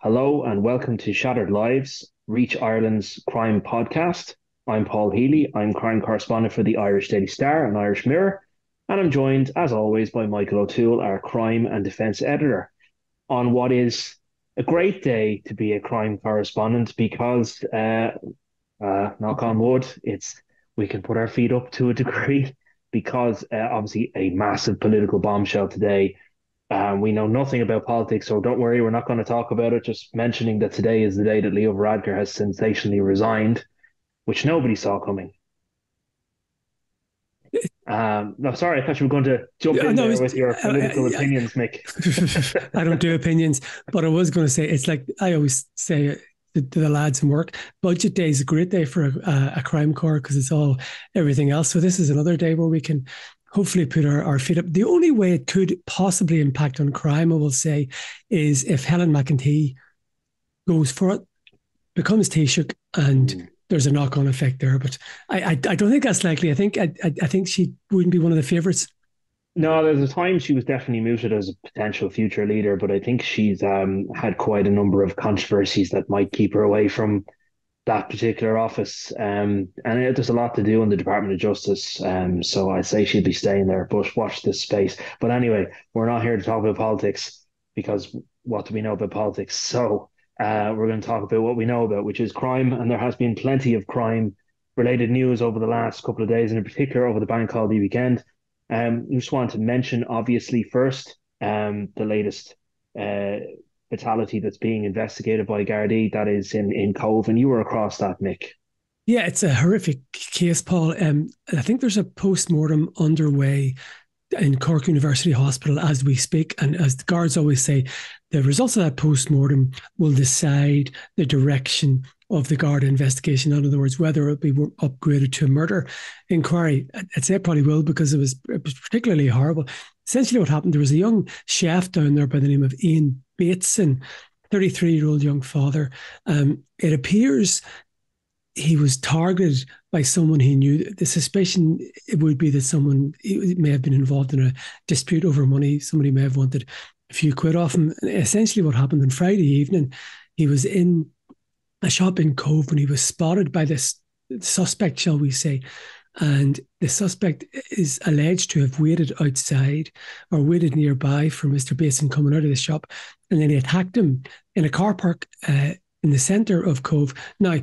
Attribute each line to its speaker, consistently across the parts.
Speaker 1: Hello and welcome to Shattered Lives, Reach Ireland's crime podcast. I'm Paul Healy. I'm crime correspondent for the Irish Daily Star and Irish Mirror, and I'm joined, as always, by Michael O'Toole, our crime and defence editor, on what is a great day to be a crime correspondent because, knock on wood, it's we can put our feet up to a degree because obviously a massive political bombshell today. We know nothing about politics, so don't worry, we're not going to talk about it. Just mentioning that today is the day that Leo Varadkar has sensationally resigned, which nobody saw coming. No, sorry, I thought you were going to jump in there with your political opinions, Mick.
Speaker 2: I don't do opinions, but I was going to say, it's like I always say to the lads in work, budget day is a great day for a crime court because it's all everything else. So this is another day where we can hopefully put our feet up. The only way it could possibly impact on crime, I will say, is if Helen McEntee goes for it, becomes Taoiseach, and there's a knock-on effect there. But I don't think that's likely. I think she wouldn't be one of the favourites.
Speaker 1: No, there's a time she was definitely mooted as a potential future leader, but I think she's had quite a number of controversies that might keep her away from that particular office. And there's a lot to do in the Department of Justice. So I'd say she'd be staying there, but watch this space. But anyway, we're not here to talk about politics because what do we know about politics? So we're going to talk about what we know about, which is crime. And there has been plenty of crime related news over the last couple of days, and in particular over the bank holiday weekend. I just want to mention, obviously, first, the latest fatality that's being investigated by Garda, that is in Cove, and you were across that, Mick.
Speaker 2: Yeah, it's a horrific case, Paul. I think there's a post-mortem underway in Cork University Hospital as we speak, and as the guards always say, the results of that post-mortem will decide the direction of the Garda investigation. In other words, whether it be upgraded to a murder inquiry. I'd say it probably will because it was particularly horrible. Essentially what happened, there was a young chef down there by the name of Ian Bateson, 33-year-old young father. It appears he was targeted by someone he knew. The suspicion it would be that someone may have been involved in a dispute over money. Somebody may have wanted a few quid off him. And essentially what happened on Friday evening, he was in a shop in Cove when he was spotted by this suspect, shall we say. And the suspect is alleged to have waited outside or waited nearby for Mr. Bateson coming out of the shop. And then he attacked him in a car park in the centre of Cove. Now,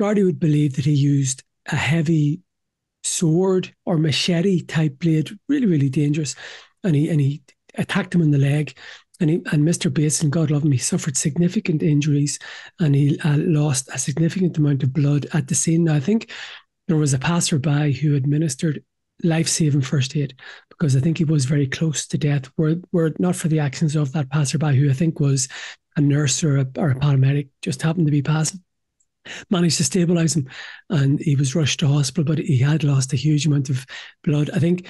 Speaker 2: Garda would believe that he used a heavy sword or machete type blade, really, really dangerous. And he attacked him in the leg. And Mr. Bateson, God love him, he suffered significant injuries and he lost a significant amount of blood at the scene. Now, I think there was a passerby who administered life-saving first aid because I think he was very close to death. Were it not for the actions of that passerby, who I think was a nurse or a paramedic, just happened to be passing, managed to stabilise him, and he was rushed to hospital, but he had lost a huge amount of blood. I think,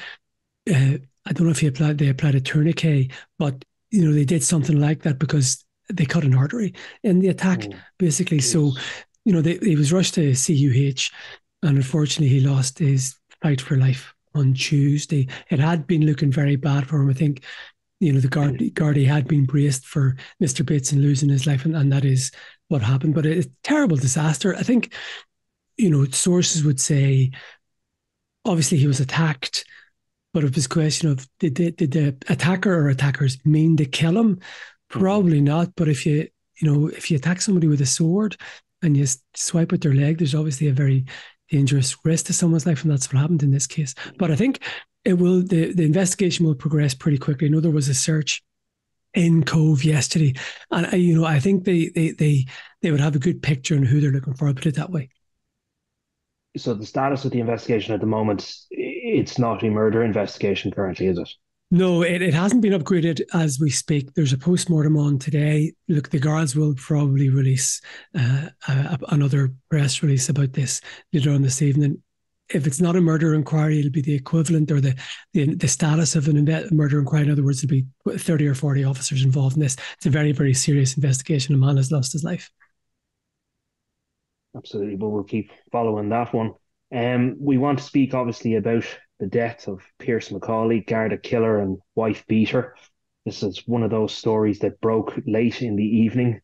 Speaker 2: I don't know if they applied a tourniquet, but they did something like that because they cut an artery in the attack, basically. Geez. So, he was rushed to CUH, and unfortunately he lost his fight for life on Tuesday. It had been looking very bad for him. I think, the Garda had been braced for Mr. Bateson losing his life, and that is what happened. But it's a terrible disaster. I think, sources would say, obviously he was attacked, but it was a question of, did the attacker or attackers mean to kill him? Probably not. But if you attack somebody with a sword and you swipe at their leg, there's obviously a very dangerous risk to someone's life, and that's what happened in this case. But I think the investigation will progress pretty quickly. I know there was a search in Cove yesterday, and I think they would have a good picture on who they're looking for. I'll put it that way.
Speaker 1: So the status of the investigation at the moment, it's not a murder investigation currently, is it?
Speaker 2: No, it hasn't been upgraded as we speak. There's a post-mortem on today. Look, the guards will probably release another press release about this later on this evening. If it's not a murder inquiry, it'll be the equivalent or the status of a murder inquiry. In other words, there'll be 30 or 40 officers involved in this. It's a very, very serious investigation. A man has lost his life.
Speaker 1: Absolutely, but we'll keep following that one. We want to speak, obviously, about the death of Pearse McAuley, Garda killer and wife beater. This is one of those stories that broke late in the evening.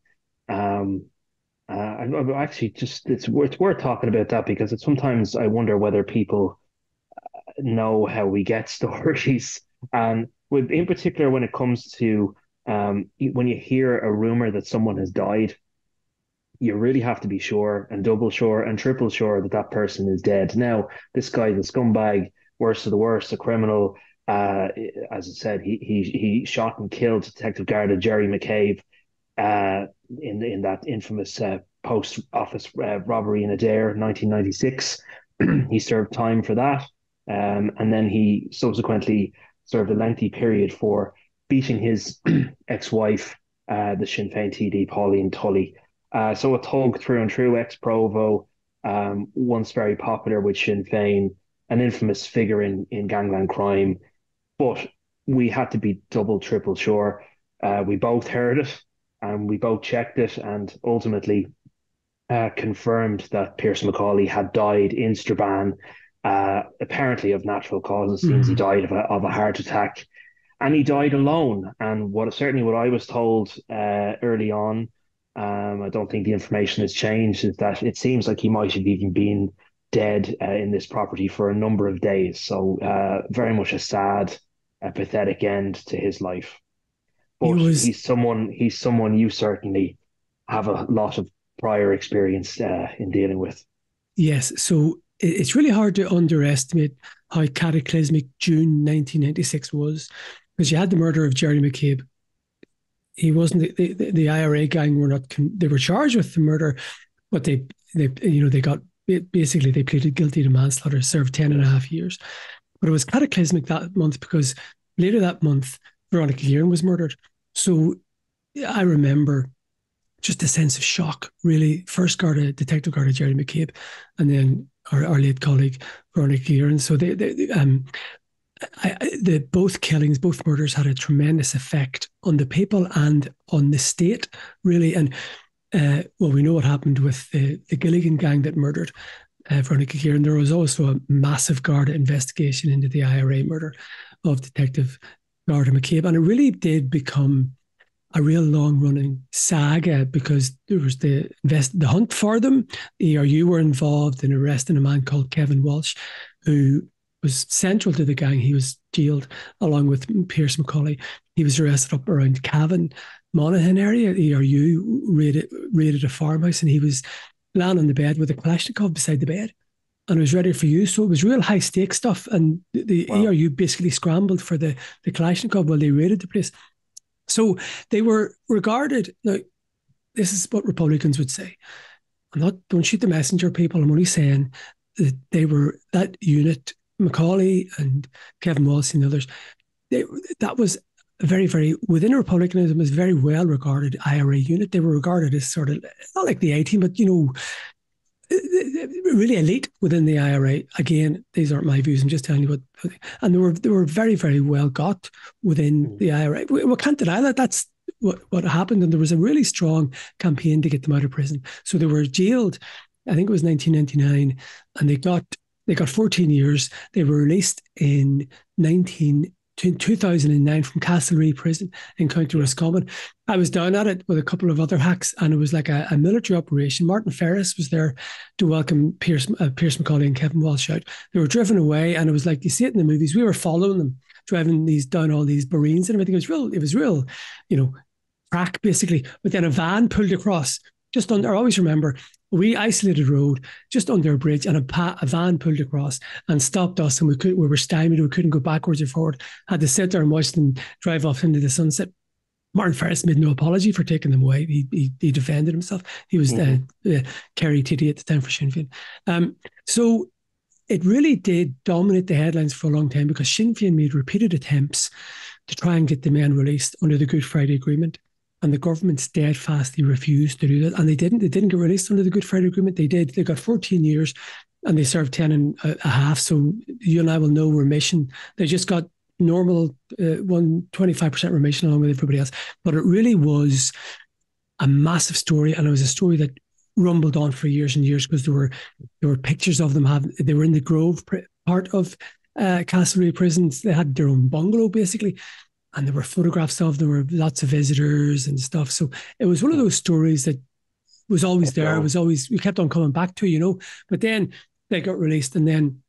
Speaker 1: Um, I'm actually just it's worth talking about that because sometimes I wonder whether people know how we get stories, and with in particular when it comes to when you hear a rumor that someone has died, you really have to be sure and double sure and triple sure that that person is dead. Now, this guy, the scumbag, worst of the worst, a criminal. As I said, he shot and killed Detective Garda Jerry McCabe in that infamous post office robbery in Adair, 1996. He served time for that, and then he subsequently served a lengthy period for beating his ex-wife, the Sinn Féin TD Pauline Tully. So a thug through and through, ex-Provo, once very popular with Sinn Féin, an infamous figure in gangland crime. But we had to be double, triple sure. We both heard it and we both checked it and ultimately confirmed that Pearse McAuley had died in Strabane, apparently of natural causes. Seems he
Speaker 2: Mm.
Speaker 1: died of a heart attack, and he died alone. And what I was told early on, I don't think the information has changed, is that it seems like he might have even been dead in this property for a number of days. So very much a sad, a pathetic end to his life.
Speaker 2: He
Speaker 1: But
Speaker 2: was,
Speaker 1: he's someone you certainly have a lot of prior experience in dealing with.
Speaker 2: yes. So it's really hard to underestimate how cataclysmic June 1996 was, because you had the murder of Jerry McCabe. He wasn't the IRA gang were not they were charged with the murder, but they got basically they pleaded guilty to manslaughter, served 10 and a
Speaker 1: Yes.
Speaker 2: half years. But it was cataclysmic that month because later that month, Veronica Guerin was murdered. So I remember just a sense of shock, really. First Detective Garda Jerry McCabe, and then our late colleague, Veronica Guerin. So the both killings, both murders had a tremendous effect on the people and on the state, really. And well, we know what happened with the Gilligan gang that murdered Veronica Guerin. There was also a massive Garda investigation into the IRA murder of Detective Garda McCabe. And it really did become a real long running saga because there was the hunt for them. The ERU were involved in arresting a man called Kevin Walsh, who was central to the gang. He was jailed along with Pearse McAuley. He was arrested up around Cavan, Monaghan area. The ERU raided a farmhouse and he was lying on the bed with a Kalashnikov beside the bed and it was ready for use. So it was real high stakes stuff. And the
Speaker 1: Wow.
Speaker 2: ERU basically scrambled for the Kalashnikov while they raided the place. So they were regarded. Now, this is what Republicans would say. Don't shoot the messenger, people. I'm only saying that they were that unit, McAuley and Kevin Walsh and others. That was a very, very, within Republicanism, is very well regarded IRA unit. They were regarded as sort of, not like the A team, but, really elite within the IRA. Again, these aren't my views. I'm just telling you what, and they were very, very well got within
Speaker 1: Mm.
Speaker 2: the IRA. We can't deny that. That's what happened. And there was a really strong campaign to get them out of prison. So they were jailed, I think it was 1999, and they got 14 years. They were released in 2009 from Castlereagh Prison in County
Speaker 1: Yeah.
Speaker 2: Roscommon. I was down at it with a couple of other hacks, and it was like a military operation. Martin Ferris was there to welcome Pearse McAuley and Kevin Walsh out. They were driven away, and it was like you see it in the movies. We were following them, driving these down all these barines and everything. It was real, crack basically. But then a van pulled across just under. I always remember we isolated road just under a bridge, and a van pulled across and stopped us, and we were stymied. We couldn't go backwards or forward. Had to sit there and watch them drive off into the sunset. Martin Ferris made no apology for taking them away. He defended himself. He was Kerry TD at the time for Sinn Féin. So it really did dominate the headlines for a long time because Sinn Féin made repeated attempts to try and get the men released under the Good Friday Agreement. And the government steadfastly refused to do that. And they didn't. They didn't get released under the Good Friday Agreement. They did. They got 14 years and they served 10 and a half. So you and I will know remission. They just got normal 25% remission along with everybody else. But it really was a massive story. And it was a story that rumbled on for years and years because there were pictures of them. They were in the Grove part of Castlereagh prisons. They had their own bungalow, basically. and there were photographs of them, there were lots of visitors and stuff. So it was one of those stories that was always there. It was always, we kept on coming back to, you know, but then they got released. And then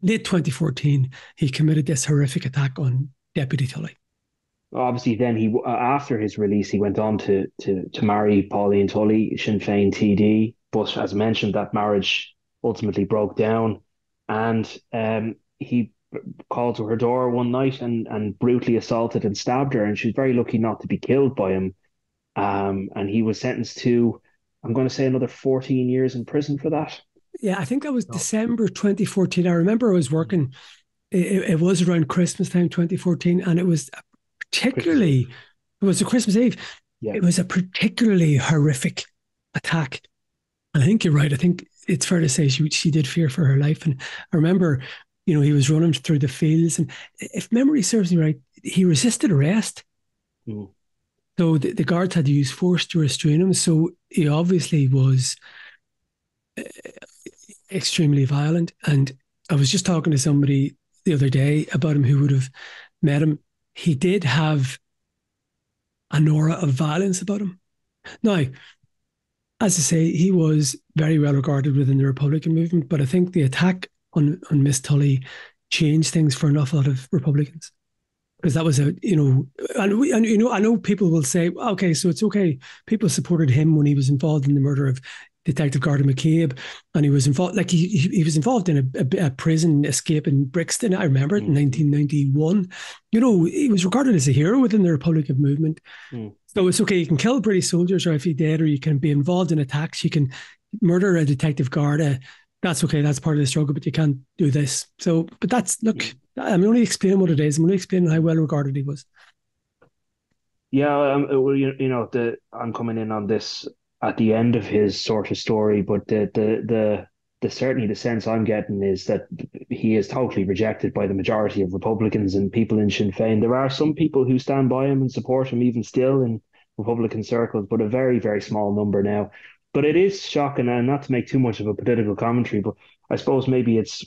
Speaker 2: late 2014, he committed this horrific attack on Deputy Tully.
Speaker 1: Obviously, then he after his release, he went on to marry Pauline Tully, Sinn Féin TD. But as mentioned, that marriage ultimately broke down, and he called to her door one night and brutally assaulted and stabbed her, and she was very lucky not to be killed by him. And he was sentenced to, I'm going to say, another 14 years in prison for that.
Speaker 2: Yeah, I think that was December 2014. I remember I was working, it was around Christmas time, 2014, and it was particularly, it was a Christmas Eve. Yeah. It was a particularly horrific attack. And I think you're right. I think it's fair to say she did fear for her life. And I remember, you know, he was running through the fields, and if memory serves me right, he resisted arrest. Mm. So the guards had to use force to restrain him. So he obviously was extremely violent. And I was just talking to somebody the other day about him who would have met him. He did have an aura of violence about him. Now, as I say, he was very well regarded within the Republican movement, but I think the attack on Miss Tully changed things for an awful lot of Republicans. Because that was a, you know, and you know, I know people will say, okay, so it's okay. People supported him when he was involved in the murder of Detective Garda McCabe, and he was involved, like he was involved in a prison escape in Brixton. I remember it in 1991. You know, he was regarded as a hero within the Republican movement. So it's okay. You can kill British soldiers, or if you're dead, or you can be involved in attacks. You can murder a Detective Garda. That's okay. That's part of the struggle, but you can't do this. So, but that's, look, I'm only explaining what it is. I'm only explaining how well regarded he was.
Speaker 1: Yeah, well, you know, I'm coming in on this at the end of his sort of story, but the certainly the sense I'm getting is that he is totally rejected by the majority of Republicans and people in Sinn Féin. There are some people who stand by him and support him even still in Republican circles, but a very, very small number now. But it is shocking, and not to make too much of a political commentary, but I suppose maybe it's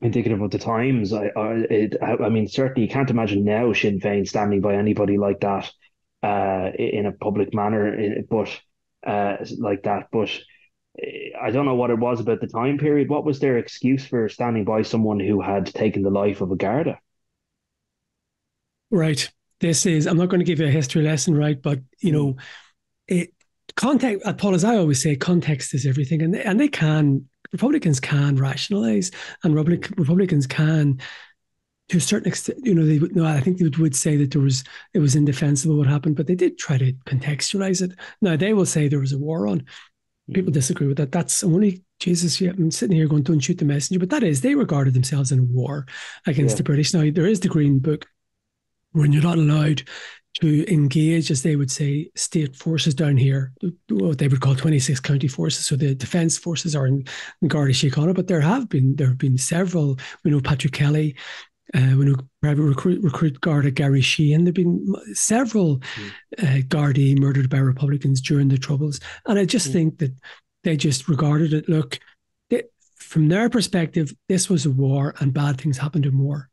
Speaker 1: indicative of the times. I mean, certainly you can't imagine now Sinn Féin standing by anybody like that in a public manner, but like that. But I don't know what it was about the time period. What was their excuse for standing by someone who had taken the life of a Garda?
Speaker 2: Right. This is, I'm not going to give you a history lesson, right? But, you know, context, Paul, as I always say, context is everything. And they can, Republicans can rationalize, and Republicans can, to a certain extent, you know, they would, no, I think they would say that it was indefensible what happened, but they did try to contextualize it. Now, they will say there was a war on. People disagree with that. That's only, Jesus, yeah, I'm sitting here going, don't shoot the messenger. But that is, they regarded themselves in a war against the British. Now, there is the Green Book, when you're not allowed to engage, as they would say, state forces down here, what they would call 26 county forces. So the defence forces are in Garda Síochána, but there have been several. We know Patrick Kelly, we know private recruit Garda Gary Sheehan. There've been several Gardaí murdered by Republicans during the Troubles, and I just think that they just regarded it. Look, from their perspective, this was a war, and bad things happened in war.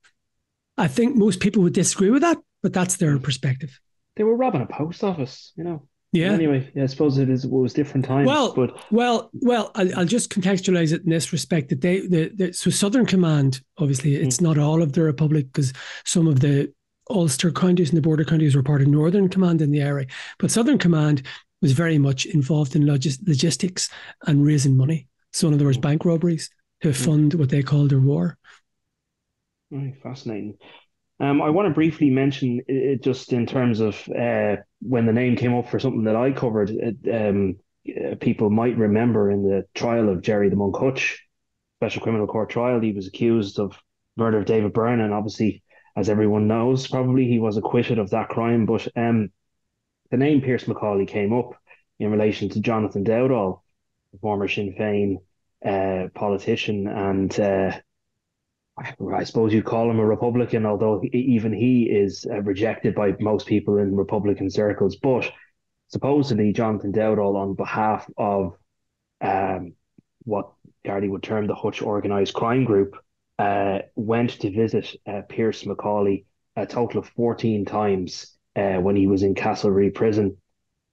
Speaker 2: I think most people would disagree with that, but that's their perspective.
Speaker 1: They were robbing a post office, you know.
Speaker 2: Yeah.
Speaker 1: Anyway, yeah, I suppose it was different times.
Speaker 2: Well, I'll just contextualize it in this respect that so Southern Command, obviously, it's not all of the Republic, because some of the Ulster counties and the border counties were part of Northern Command in the area, but Southern Command was very much involved in logistics and raising money. So in other words, bank robberies to fund what they called their war.
Speaker 1: Right, fascinating. I want to briefly mention it just in terms of when the name came up for something that I covered. People might remember in the trial of Jerry the Monk Hutch, Special Criminal Court trial, he was accused of murder of David Byrne, and obviously, as everyone knows, probably he was acquitted of that crime. But the name Pearse McAuley came up in relation to Jonathan Dowdall, the former Sinn Féin politician, and I suppose you'd call him a Republican, although even he is rejected by most people in Republican circles. But supposedly Jonathan Dowdall, on behalf of what Gardaí would term the Hutch organised crime group, went to visit Pearse McAuley a total of 14 times when he was in Castlereagh prison.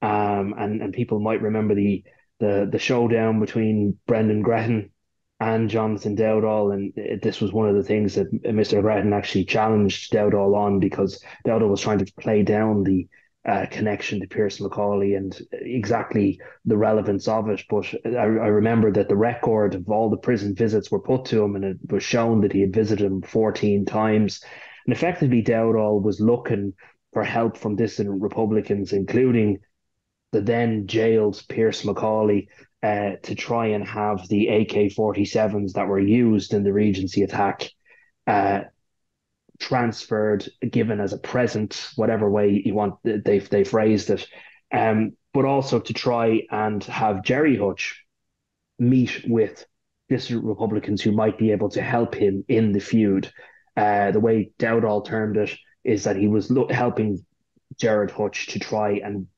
Speaker 1: And people might remember the showdown between Brendan Gretton and Jonathan Dowdall, and this was one of the things that Mr. Gretton actually challenged Dowdall on, because Dowdall was trying to play down the connection to Pearse McAuley and exactly the relevance of it. But I remember that the record of all the prison visits were put to him, and it was shown that he had visited him 14 times. And effectively, Dowdall was looking for help from dissident Republicans, including the then jailed Pearse McAuley, to try and have the AK-47s that were used in the Regency attack uh, transferred, given as a present, whatever way you want they phrased it, but also to try and have Jerry Hutch meet with dissident Republicans who might be able to help him in the feud. The way Dowdall termed it is that he was helping Jared Hutch to try and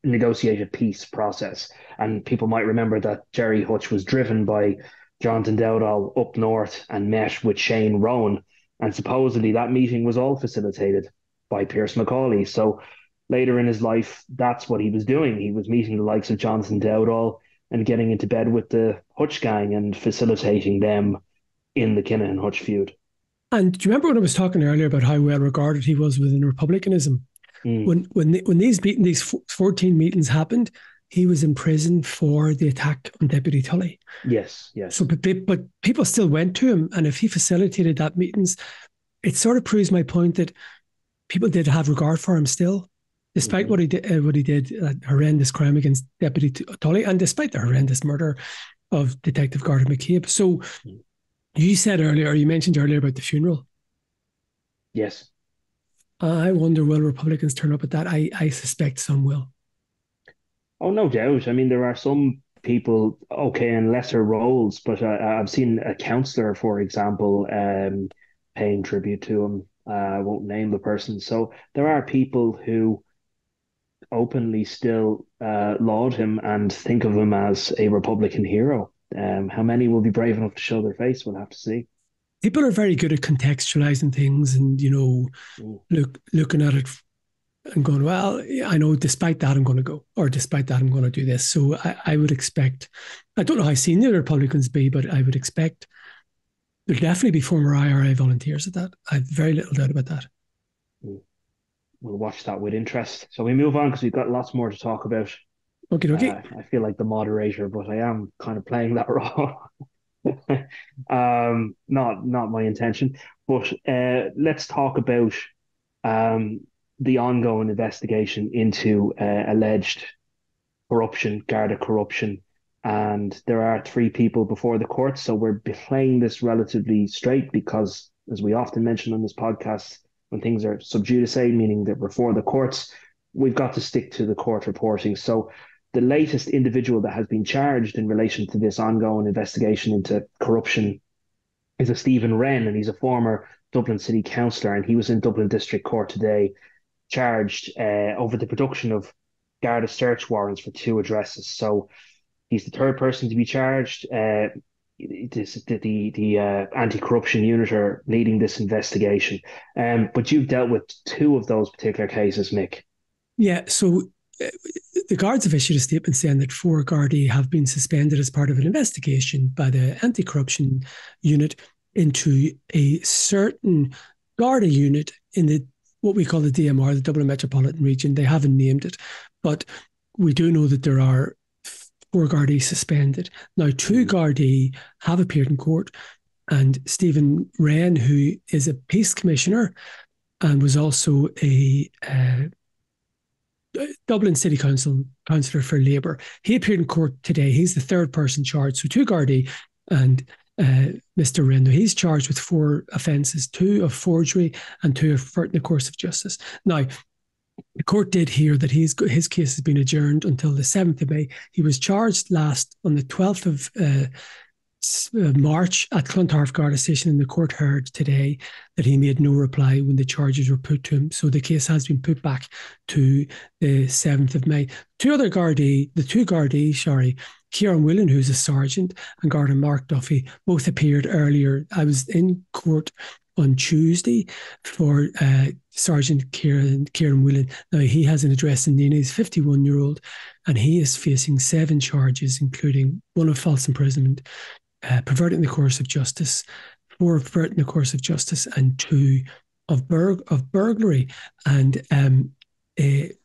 Speaker 1: negotiate a peace process. And people might remember that Jerry Hutch was driven by Jonathan Dowdall up north and met with Shane Rowan. And supposedly that meeting was all facilitated by Pearse McAuley. So later in his life, that's what he was doing. He was meeting the likes of Jonathan Dowdall and getting into bed with the Hutch gang and facilitating them in the Kinahan Hutch feud.
Speaker 2: And do you remember when I was talking earlier about how well regarded he was within republicanism? When these 14 meetings happened, he was in prison for the attack on Deputy Tully.
Speaker 1: Yes, yes.
Speaker 2: So, but people still went to him, and if he facilitated that meetings, it sort of proves my point that people did have regard for him still, despite what he did, that horrendous crime against Deputy Tully, and despite the horrendous murder of Detective Garda McCabe. So, you mentioned earlier about the funeral.
Speaker 1: Yes.
Speaker 2: I wonder, will Republicans turn up at that? I suspect some will.
Speaker 1: Oh, no doubt. I mean, there are some people, okay, in lesser roles, but I've seen a councillor, for example, paying tribute to him. I won't name the person. So there are people who openly still laud him and think of him as a Republican hero. How many will be brave enough to show their face? We'll have to see.
Speaker 2: People are very good at contextualizing things and, looking at it and going, well, I know despite that I'm going to go, or despite that I'm going to do this. So I would expect, I don't know how senior the Republicans be, but I would expect there'll definitely be former IRA volunteers at that. I have very little doubt about that.
Speaker 1: We'll watch that with interest. So we move on because we've got lots more to talk about.
Speaker 2: Okay.
Speaker 1: I feel like the moderator, but I am kind of playing that role. Not my intention, but let's talk about the ongoing investigation into alleged corruption, Garda corruption, and there are 3 people before the court. So we're playing this relatively straight because, as we often mention on this podcast, when things are sub judice, meaning that before the courts, we've got to stick to the court reporting. So the latest individual that has been charged in relation to this ongoing investigation into corruption is a Stephen Wren, and he's a former Dublin City Councillor, and he was in Dublin District Court today, charged over the production of Garda search warrants for 2 addresses. So he's the 3rd person to be charged. The anti-corruption unit are leading this investigation. But you've dealt with 2 of those particular cases, Mick.
Speaker 2: Yeah, so the guards have issued a statement saying that 4 Gardaí have been suspended as part of an investigation by the anti-corruption unit into a certain Garda unit in what we call the DMR, the Dublin Metropolitan Region. They haven't named it, but we do know that there are 4 Gardaí suspended. Now, 2 Gardaí have appeared in court, and Stephen Wren, who is a peace commissioner and was also a Dublin City Councillor for Labour. He appeared in court today. He's the 3rd person charged. So 2 Gardaí and Mr. Wren. He's charged with 4 offences, 2 of forgery and 2 of perverting the course of justice. Now, the court did hear that his case has been adjourned until the 7th of May. He was charged last on the 12th of March at Clontarf Garda Station, and the court heard today that he made no reply when the charges were put to him. So the case has been put back to the 7th of May. The 2 Gardaí, Kieran Whelan, who's a sergeant, and Garda Mark Duffy, both appeared earlier. I was in court on Tuesday for Sergeant Kieran Whelan. Now, he has an address in Nina. He's a 51-year-old, and he is facing 7 charges, including 1 of false imprisonment, perverting the course of justice, 4 of perverting the course of justice, and 2 of burglary. And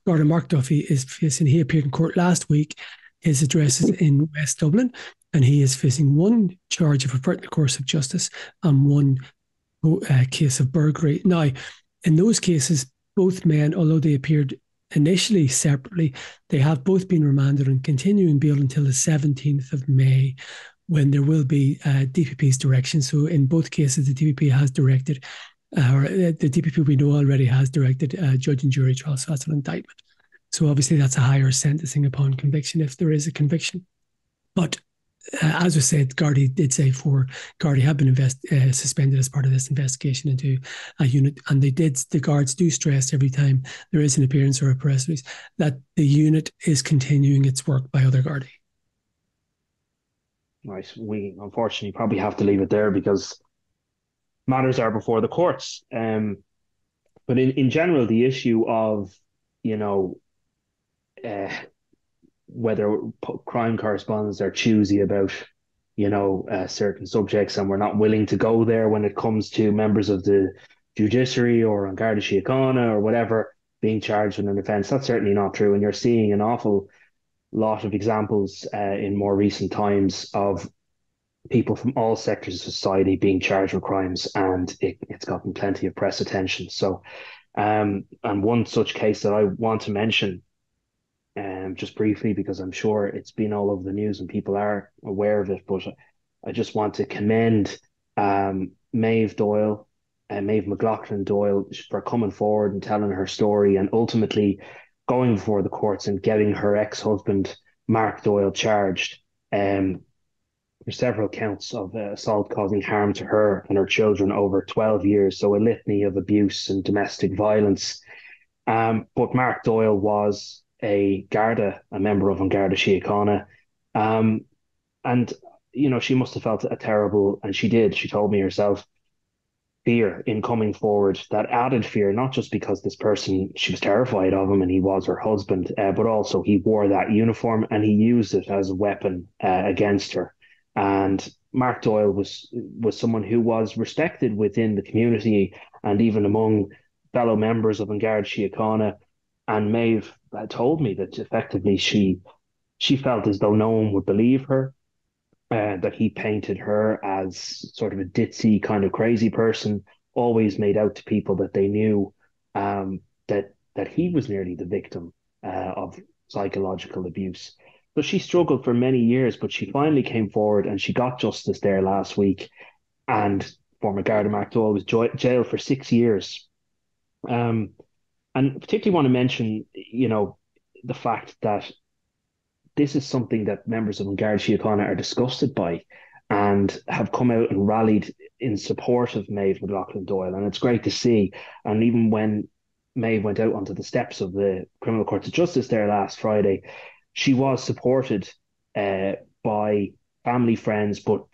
Speaker 2: Garda Mark Duffy is facing, he appeared in court last week. His address is in West Dublin, and he is facing 1 charge of perverting the course of justice and 1 case of burglary. Now, in those cases, both men, although they appeared initially separately, they have both been remanded on continuing bail until the 17th of May, when there will be DPP's direction. So in both cases, the DPP has directed, or the DPP we know already has directed judge and jury trial. So that's an indictment. So obviously that's a higher sentencing upon conviction if there is a conviction. But as we said, Garda did say Garda have been suspended as part of this investigation into a unit, and the guards do stress every time there is an appearance or a press release that the unit is continuing its work by other Garda.
Speaker 1: Right. We unfortunately probably have to leave it there because matters are before the courts. But in general, the issue of, whether crime correspondents are choosy about, certain subjects, and we're not willing to go there when it comes to members of the judiciary or on Garda Síochána or whatever being charged with an offence. That's certainly not true. And you're seeing an awful lot of examples in more recent times of people from all sectors of society being charged with crimes, and it's gotten plenty of press attention. So, and one such case that I want to mention, just briefly, because I'm sure it's been all over the news and people are aware of it, but I just want to commend Maeve Doyle and Maeve McLaughlin Doyle for coming forward and telling her story and ultimately going before the courts and getting her ex-husband, Mark Doyle, charged for several counts of assault causing harm to her and her children over 12 years. So a litany of abuse and domestic violence. But Mark Doyle was a member of Garda Síochána. And, she must have felt a terrible, and she did, she told me herself, fear in coming forward, that added fear, not just because this person, she was terrified of him and he was her husband, but also he wore that uniform and he used it as a weapon against her. And Mark Doyle was someone who was respected within the community and even among fellow members of Garda Síochána. And Maeve told me that effectively she felt as though no one would believe her, that he painted her as sort of a ditzy kind of crazy person, always made out to people that they knew that he was nearly the victim of psychological abuse. So she struggled for many years, but she finally came forward and she got justice there last week. And former Garda Mark Doyle was jailed for 6 years. And particularly want to mention, the fact that this is something that members of Garda Síochána are disgusted by and have come out and rallied in support of Maeve McLaughlin Doyle. And it's great to see. And even when Maeve went out onto the steps of the Criminal Court of Justice there last Friday, she was supported by family, friends, but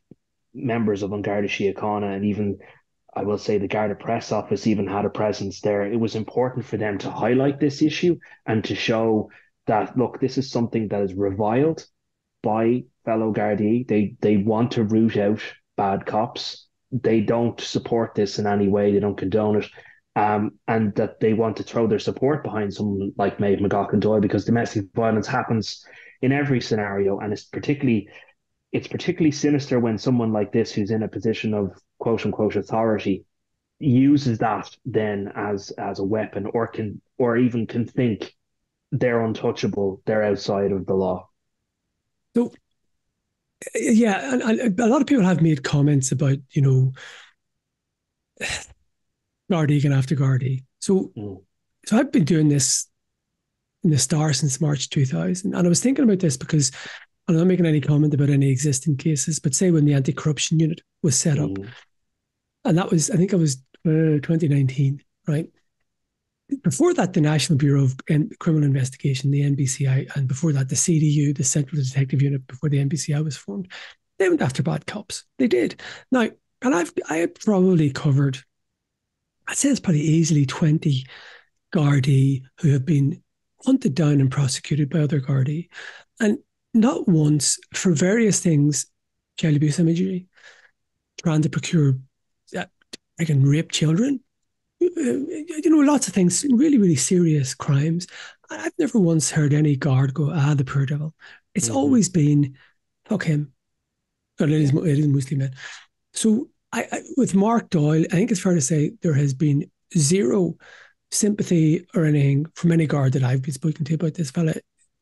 Speaker 1: members of Garda Síochána, and even, I will say, the Garda press office even had a presence there. It was important for them to highlight this issue and to show that, look, this is something that is reviled by fellow Gardaí. They want to root out bad cops. They don't support this in any way. They don't condone it. And that they want to throw their support behind someone like Maeve McLaughlin Doyle, because domestic violence happens in every scenario, and it's particularly sinister when someone like this, who's in a position of quote unquote authority, uses that then as a weapon, or even can think they're untouchable, they're outside of the law.
Speaker 2: So, yeah, and a lot of people have made comments about, Gardaí going after Gardaí. So I've been doing this in the Star since March 2000, and I was thinking about this because I'm not making any comment about any existing cases, but say when the anti-corruption unit was set up, and that was, I think it was 2019, right? Before that, the National Bureau of Criminal Investigation, the NBCI, and before that, the CDU, the Central Detective Unit, before the NBCI was formed, they went after bad cops. They did. Now, and I had probably covered, I'd say it's probably easily 20 Gardaí who have been hunted down and prosecuted by other Gardaí. And not once, for various things, child abuse imagery, trying to procure, again, rape children, lots of things, really, really serious crimes. I've never once heard any guard go, the poor devil. It's
Speaker 1: Hmm.
Speaker 2: always been, fuck him. And
Speaker 1: Yeah.
Speaker 2: it is mostly men. So with Mark Doyle, I think it's fair to say there has been zero sympathy or anything from any guard that I've been speaking to about this fella.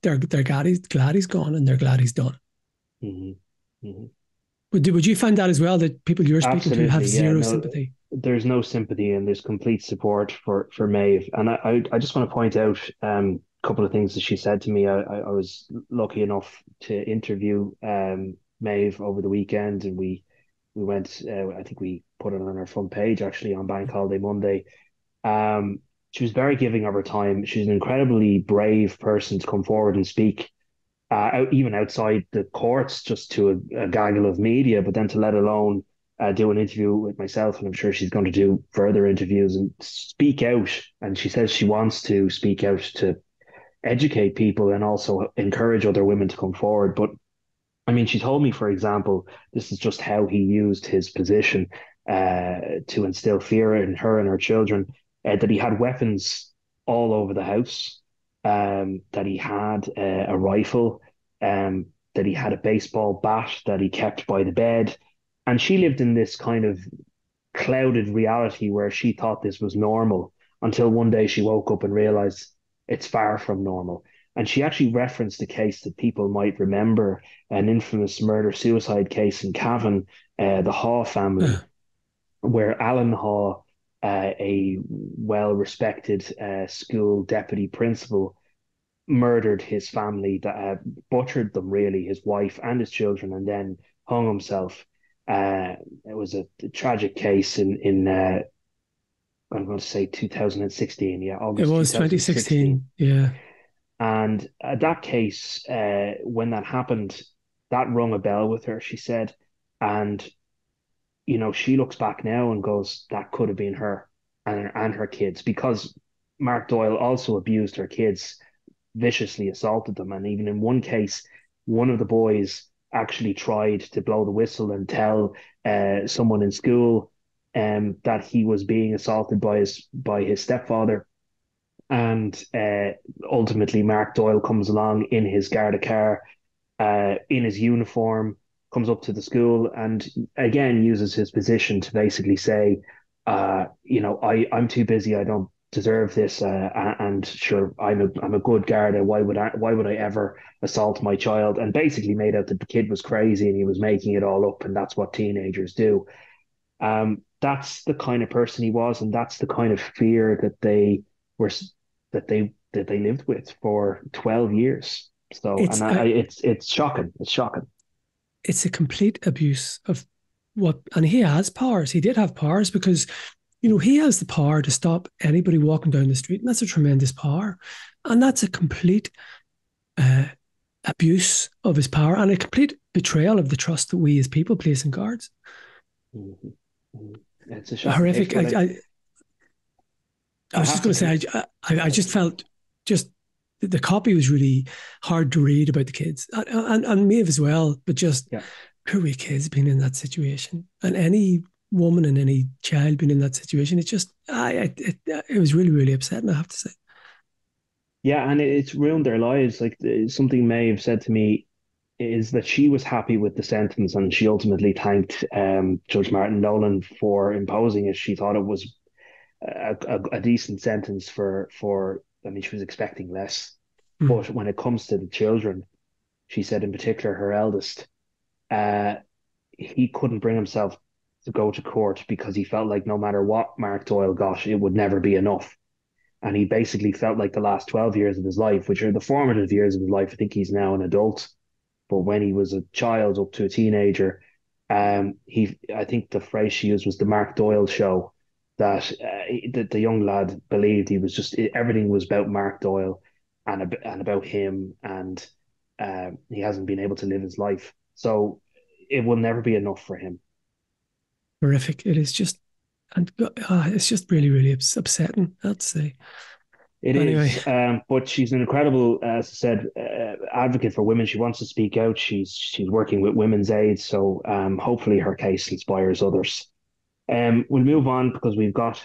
Speaker 2: They're glad he's gone and they're glad he's done.
Speaker 1: Hmm. Hmm.
Speaker 2: Would you find that as well, that people you're speaking to have
Speaker 1: Absolutely. Yeah.
Speaker 2: zero
Speaker 1: No,
Speaker 2: sympathy?
Speaker 1: there's no sympathy and there's complete support for Maeve. And I just want to point out a couple of things that she said to me. I was lucky enough to interview Maeve over the weekend, and we went. I think we put it on our front page actually on Bank Holiday Monday. Um, she was very giving of her time. She's an incredibly brave person to come forward and speak, even outside the courts, just to a gaggle of media, but then to let alone do an interview with myself. And I'm sure she's going to do further interviews and speak out. And she says she wants to speak out to educate people and also encourage other women to come forward. But I mean, she told me, for example, this is just how he used his position to instill fear in her and her children, that he had weapons all over the house, that he had a rifle, that he had a baseball bat that he kept by the bed. And she lived in this kind of clouded reality where she thought this was normal until one day she woke up and realized it's far from normal. And she actually referenced a case that people might remember, an infamous murder suicide case in Cavan, the Haw family,
Speaker 2: Uh,
Speaker 1: where Alan Haw, a well respected school deputy principal, murdered his family, that butchered them really, his wife and his children, and then hung himself. It was a tragic case in I'm going to say 2016, yeah,
Speaker 2: it
Speaker 1: August
Speaker 2: was
Speaker 1: 2016.
Speaker 2: 2016. Yeah.
Speaker 1: And that case, when that happened, that rung a bell with her, she said. And, she looks back now and goes, that could have been her and her kids, because Mark Doyle also abused her kids, viciously assaulted them. And even in one case, one of the boys actually tried to blow the whistle and tell someone in school that he was being assaulted by his stepfather. And ultimately, Mark Doyle comes along in his Garda car, in his uniform, comes up to the school, and again uses his position to basically say, I'm too busy. I don't deserve this. And sure, I'm a good Garda. Why would I ever assault my child? And basically made out that the kid was crazy and he was making it all up, and that's what teenagers do. That's the kind of person he was, and that's the kind of fear were that they lived with for 12 years. So,
Speaker 2: It's
Speaker 1: and
Speaker 2: a,
Speaker 1: it's shocking. It's shocking.
Speaker 2: it's a complete abuse of and he has powers. He did have powers because, he has the power to stop anybody walking down the street. And that's a tremendous power. And that's a complete uh, abuse of his power and a complete betrayal of the trust that we as people place in guards.
Speaker 1: Mhm. Mhm. It's a shocking case,
Speaker 2: Horrific.
Speaker 1: but
Speaker 2: I
Speaker 1: I
Speaker 2: was just
Speaker 1: have to
Speaker 2: going to say,
Speaker 1: con
Speaker 2: I just felt just the copy was really hard to read about the kids and Maeve as well, but just
Speaker 1: yeah.
Speaker 2: poor wee kids being in that situation, and any woman and any child being in that situation. It's just, it was really, really upsetting, I have to say.
Speaker 1: Yeah, and it's ruined their lives. Like something Maeve said to me is that she was happy with the sentence, and she ultimately thanked Judge Martin Nolan for imposing it. She thought it was a decent sentence for. I mean, she was expecting less.
Speaker 2: Mm.
Speaker 1: But when it comes to the children, she said in particular her eldest, uh, he couldn't bring himself to go to court because he felt like no matter what Mark Doyle got, it would never be enough. And he basically felt like the last 12 years of his life, which are the formative years of his life. I think he's now an adult, but when he was a child up to a teenager, I think the phrase she used was the Mark Doyle show. That the young lad believed he was just everything was about Mark Doyle and about him, and he hasn't been able to live his life. So it will never be enough for him.
Speaker 2: Horrific. It is just. And it's just really, really upsetting, I'd say.
Speaker 1: It
Speaker 2: Anyway,
Speaker 1: is, but she's an incredible, as I said, advocate for women. She wants to speak out. She's working with Women's Aid, so hopefully her case inspires others. We'll move on because we've got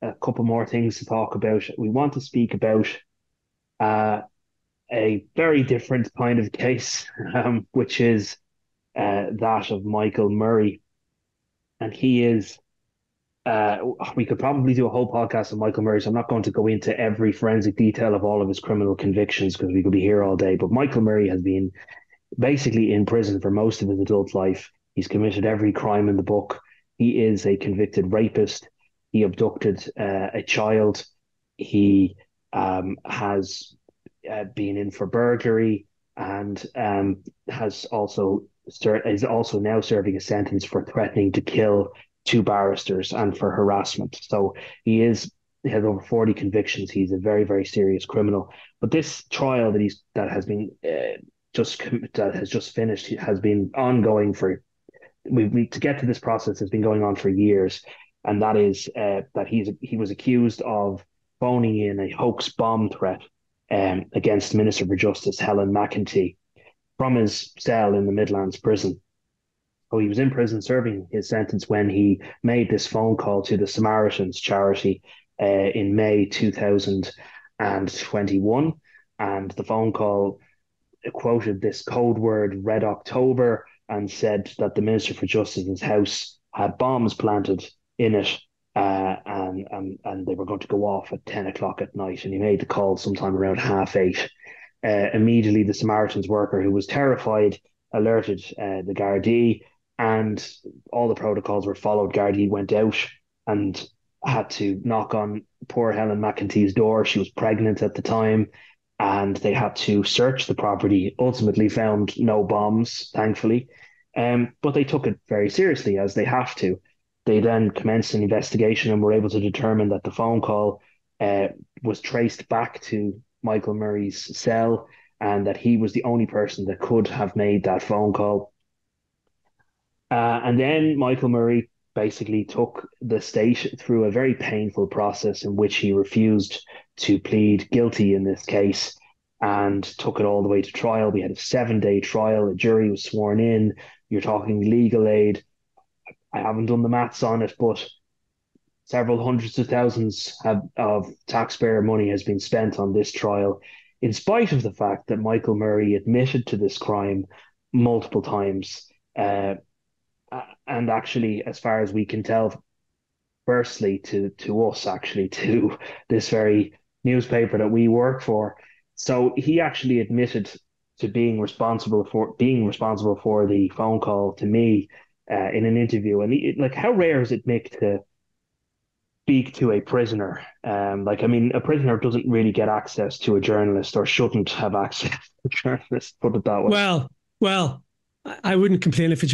Speaker 1: a couple more things to talk about. We want to speak about uh, a very different kind of case, which is that of Michael Murray, and he is. We could probably do a whole podcast on Michael Murray, so I'm not going to go into every forensic detail of all of his criminal convictions because we could be here all day. But Michael Murray has been basically in prison for most of his adult life. He's committed every crime in the book. He is a convicted rapist. He abducted a child. He has been in for burglary and is also now serving a sentence for threatening to kill two barristers and for harassment. So he has over 40 convictions. He's a very, very serious criminal. But this trial that has just finished has been ongoing for to get to this process has been going on for years, and that is that he was accused of phoning in a hoax bomb threat against Minister for Justice Helen McEntee from his cell in the Midlands prison. So he was in prison serving his sentence when he made this phone call to the Samaritans charity in May 2021, and the phone call quoted this code word Red October and said that the Minister for Justice's house had bombs planted in it, and they were going to go off at 10 o'clock at night. And he made the call sometime around 8:30. Immediately, the Samaritans worker, who was terrified, alerted the Gardaí, and all the protocols were followed. Gardaí went out and had to knock on poor Helen McEntee's door. She was pregnant at the time, and they had to search the property. Ultimately found no bombs, thankfully, but they took it very seriously, as they have to. They then commenced an investigation and were able to determine that the phone call was traced back to Michael Murray's cell, and that he was the only person that could have made that phone call. And then Michael Murray basically took the state through a very painful process in which he refused to plead guilty in this case and took it all the way to trial. We had a 7-day trial. A jury was sworn in. You're talking legal aid. I haven't done the maths on it, but several hundreds of thousands of taxpayer money has been spent on this trial, in spite of the fact that Michael Murray admitted to this crime multiple times. And actually, as far as we can tell, firstly to us, actually to this very newspaper that we work for. So he actually admitted to being responsible for the phone call to me in an interview. And like, how rare is it, Mick, to speak to a prisoner? A prisoner doesn't really get access to a journalist, or shouldn't have access to a journalist. Put it that way.
Speaker 2: Well. I wouldn't complain if a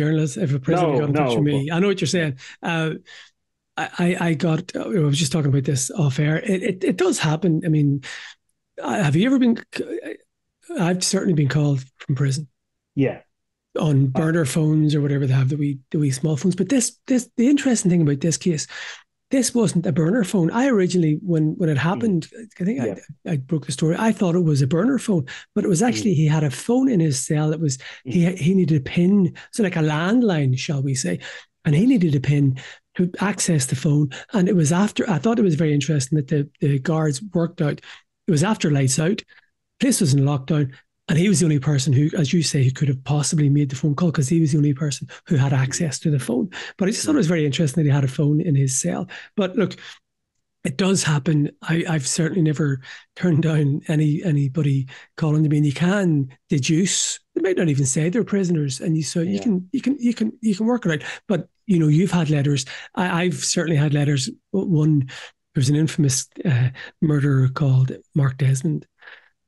Speaker 2: prisoner got in touch with me. I know what you're saying. I was just talking about this off air. It does happen. I mean, have you ever been? I've certainly been called from prison.
Speaker 1: Yeah.
Speaker 2: On burner phones or whatever they have, the wee small phones. But the interesting thing about this case, this wasn't a burner phone. I originally, when it happened, I think I broke the story. I thought it was a burner phone, but it was actually he had a phone in his cell that was he needed a PIN, so like a landline, shall we say, and he needed a PIN to access the phone. And it was after, I thought it was very interesting that the guards worked out. It was after lights out, place was in lockdown, and he was the only person who, as you say, who could have possibly made the phone call, because he was the only person who had access to the phone. But I just thought it was very interesting that he had a phone in his cell. But look, it does happen. I've certainly never turned down anybody calling to me, and you can deduce. They might not even say they're prisoners, and you can work it out. But you've had letters. I've certainly had letters. One, there's an infamous murderer called Mark Desmond,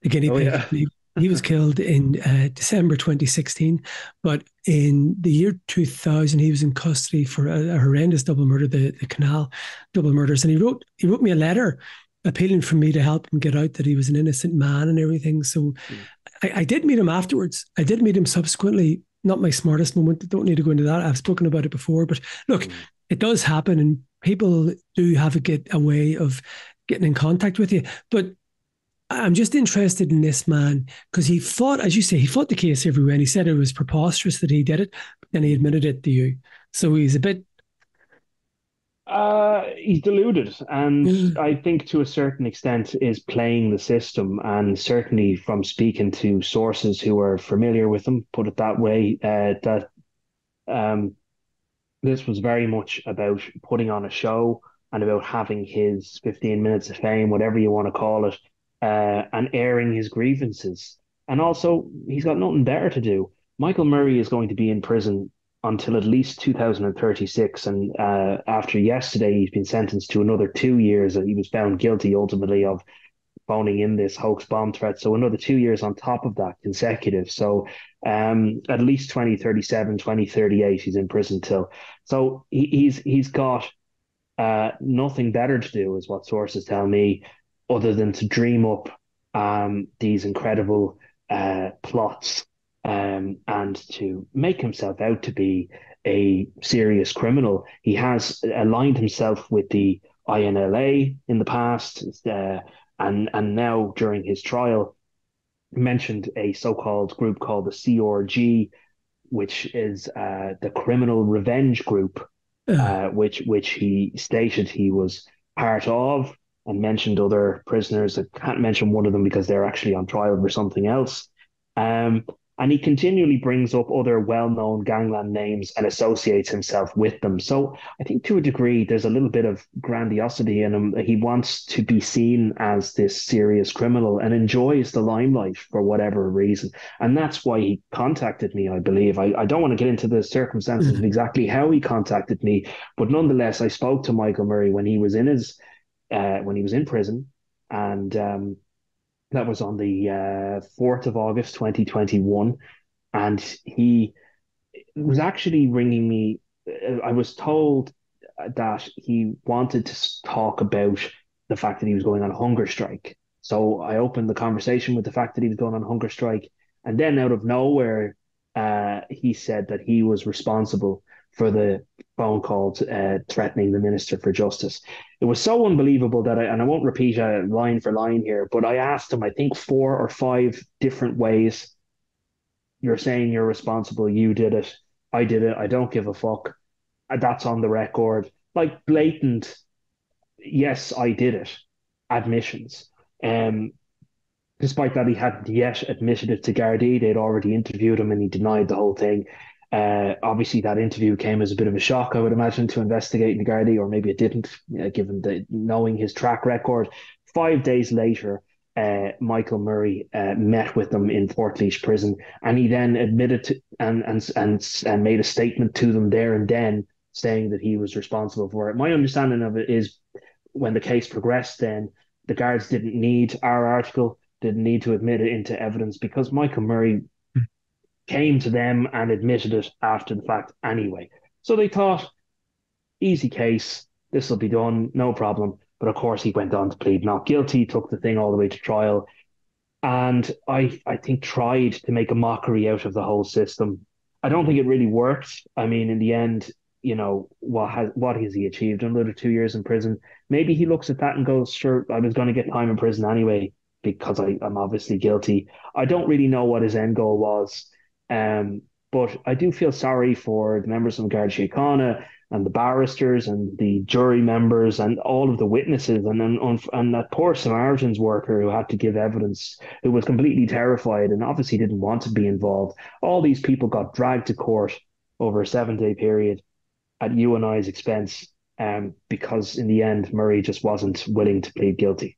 Speaker 2: the guinea pig. Yeah. He was killed in December 2016, but in the year 2000, he was in custody for a horrendous double murder, the Canal double murders. And he wrote me a letter appealing for me to help him get out that he was an innocent man and everything. So I did meet him afterwards. I did meet him subsequently. Not my smartest moment. Don't need to go into that. I've spoken about it before. But look, it does happen, and people do have a way of getting in contact with you. But I'm just interested in this man because he fought, as you say, he fought the case everywhere, and he said it was preposterous that he did it, but then he admitted it to you. So he's a bit,
Speaker 1: He's deluded, and
Speaker 2: uh,
Speaker 1: I think to a certain extent is playing the system. And certainly from speaking to sources who are familiar with him, put it that way, that um, this was very much about putting on a show and about having his 15 minutes of fame, whatever you want to call it, and airing his grievances. And also, he's got nothing better to do. Michael Murray is going to be in prison until at least 2036. And after yesterday, he's been sentenced to another 2 years. And he was found guilty ultimately of phoning in this hoax bomb threat. So another 2 years on top of that consecutive. So at least 2037, 2038, he's in prison till. So he's got nothing better to do, is what sources tell me, other than to dream up these incredible plots and to make himself out to be a serious criminal. He has aligned himself with the INLA in the past, and now during his trial mentioned a so-called group called the CRG, which is the Criminal Revenge Group,
Speaker 2: uh,
Speaker 1: which he stated he was part of, and mentioned other prisoners. I can't mention one of them because they're actually on trial for something else. Um, and he continually brings up other well-known gangland names and associates himself with them. So I think to a degree, there's a little bit of grandiosity in him. He wants to be seen as this serious criminal and enjoys the limelight for whatever reason. And that's why he contacted me, I believe. I don't want to get into the circumstances of
Speaker 2: uh,
Speaker 1: exactly how he contacted me, but nonetheless, I spoke to Michael Murray when he was in prison, and that was on the 4th of August, 2021. And he was actually ringing me. I was told that he wanted to talk about the fact that he was going on a hunger strike. So I opened the conversation with the fact that he was going on a hunger strike. And then out of nowhere, he said that he was responsible for the phone calls threatening the Minister for Justice. It was so unbelievable that and I won't repeat line for line here, but I asked him, I think, four or five different ways. You're saying you're responsible. You did it. I did it. I don't give a fuck. That's on the record. Like blatant, yes, I did it. Admissions. Um, Despite that, he hadn't yet admitted it to Gardaí. They'd already interviewed him and he denied the whole thing. Obviously, that interview came as a bit of a shock, I would imagine, to investigating the Gardaí, or maybe it didn't, given the knowing his track record. 5 days later, Michael Murray met with them in Portlaoise prison, and he then admitted to and made a statement to them there and then, saying that he was responsible for it. My understanding of it is when the case progressed, then the guards didn't need our article, didn't need to admit it into evidence because Michael Murray came to them and admitted it after the fact anyway. So they thought, easy case, this will be done, no problem. But of course, he went on to plead not guilty, took the thing all the way to trial, and I think tried to make a mockery out of the whole system. I don't think it really worked. I mean, in the end, what has he achieved? Another 2 years in prison. Maybe he looks at that and goes, "Sure, I was going to get time in prison anyway because I'm obviously guilty." I don't really know what his end goal was, but I do feel sorry for the members of Garda Síochána and the barristers and the jury members and all of the witnesses and that poor Samaritan's worker who had to give evidence, who was completely terrified and obviously didn't want to be involved. All these people got dragged to court over a 7 day period at you and I's expense, because in the end, Murray just wasn't willing to plead guilty.